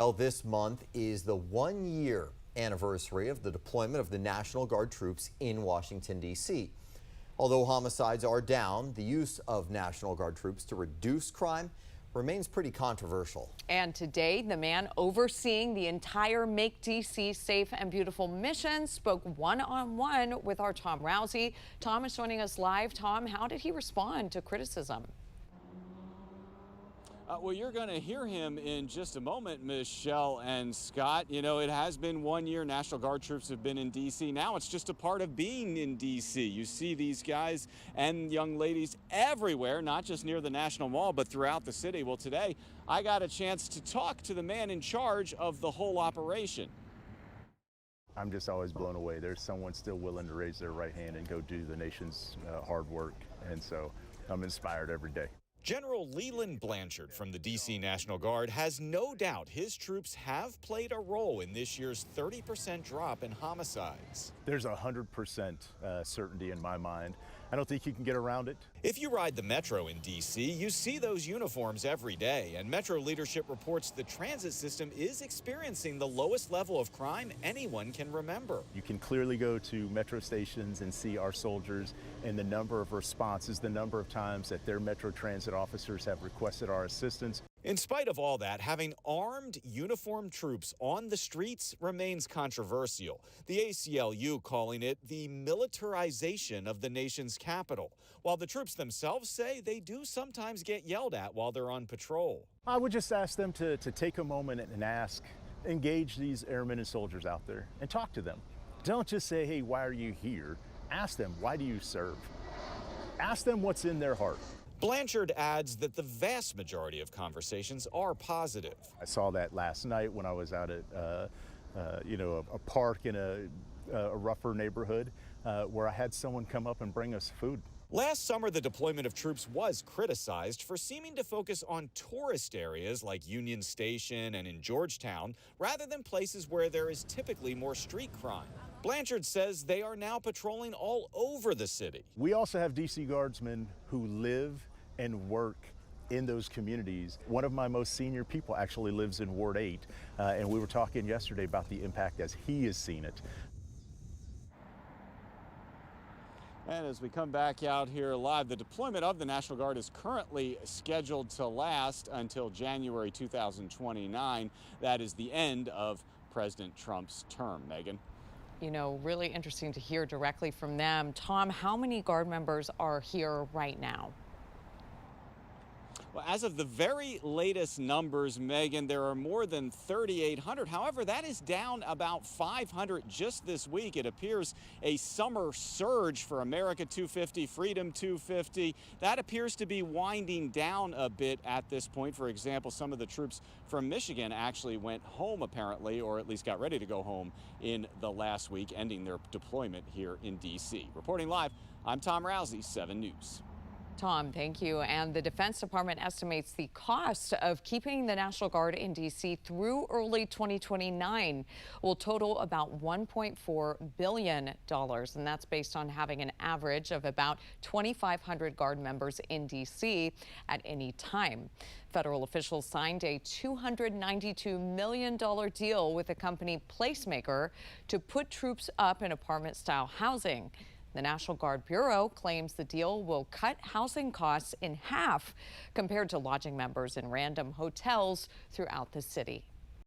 Well, this month is the 1-year anniversary of the deployment of the National Guard troops in Washington, D.C. Although homicides are down, the use of National Guard troops to reduce crime remains pretty controversial. And today, the man overseeing the entire Make D.C. Safe and Beautiful mission spoke one-on-one with our Tom Rousey. Tom is joining us live. Tom, how did he respond to criticism? Well, you're going to hear him in just a moment, Michelle and Scott. You know, it has been 1 year. National Guard troops have been in D.C. Now it's just a part of being in D.C. You see these guys and young ladies everywhere, not just near the National Mall, but throughout the city. Well, today I got a chance to talk to the man in charge of the whole operation. I'm just always blown away. There's someone still willing to raise their right hand and go do the nation's hard work. And so I'm inspired every day. General Leland Blanchard from the D.C. National Guard has no doubt his troops have played a role in this year's 30% drop in homicides. There's 100% certainty in my mind. I don't think you can get around it. If you ride the Metro in D.C., you see those uniforms every day, and Metro leadership reports the transit system is experiencing the lowest level of crime anyone can remember. You can clearly go to Metro stations and see our soldiers and the number of responses, the number of times that their Metro Transit officers have requested our assistance. In spite of all that, having armed, uniformed troops on the streets remains controversial. The ACLU calling it the militarization of the nation's capital, while the troops themselves say they do sometimes get yelled at while they're on patrol. I would just ask them to take a moment and engage these airmen and soldiers out there and talk to them. Don't just say, hey, why are you here? Ask them, why do you serve? Ask them what's in their heart. Blanchard adds that the vast majority of conversations are positive. I saw that last night when I was out at a park in a rougher neighborhood where I had someone come up and bring us food. Last summer, the deployment of troops was criticized for seeming to focus on tourist areas like Union Station and in Georgetown, rather than places where there is typically more street crime. Blanchard says they are now patrolling all over the city. We also have D.C. Guardsmen who live and work in those communities. One of my most senior people actually lives in Ward 8, and we were talking yesterday about the impact as he has seen it. And as we come back out here live, the deployment of the National Guard is currently scheduled to last until January 2029. That is the end of President Trump's term. Megan. You know, really interesting to hear directly from them. Tom, how many Guard members are here right now? Well, as of the very latest numbers, Megan, there are more than 3,800. However, that is down about 500 just this week. It appears a summer surge for America 250, Freedom 250. That appears to be winding down a bit at this point. For example, some of the troops from Michigan actually went home, apparently, or at least got ready to go home in the last week, ending their deployment here in D.C. Reporting live, I'm Tom Rousey, 7 News. Tom, thank you. And the Defense Department estimates the cost of keeping the National Guard in D.C. through early 2029 will total about $1.4 billion. And that's based on having an average of about 2,500 Guard members in D.C. at any time. Federal officials signed a $292 million deal with the company Placemaker to put troops up in apartment-style housing. The National Guard Bureau claims the deal will cut housing costs in half compared to lodging members in random hotels throughout the city.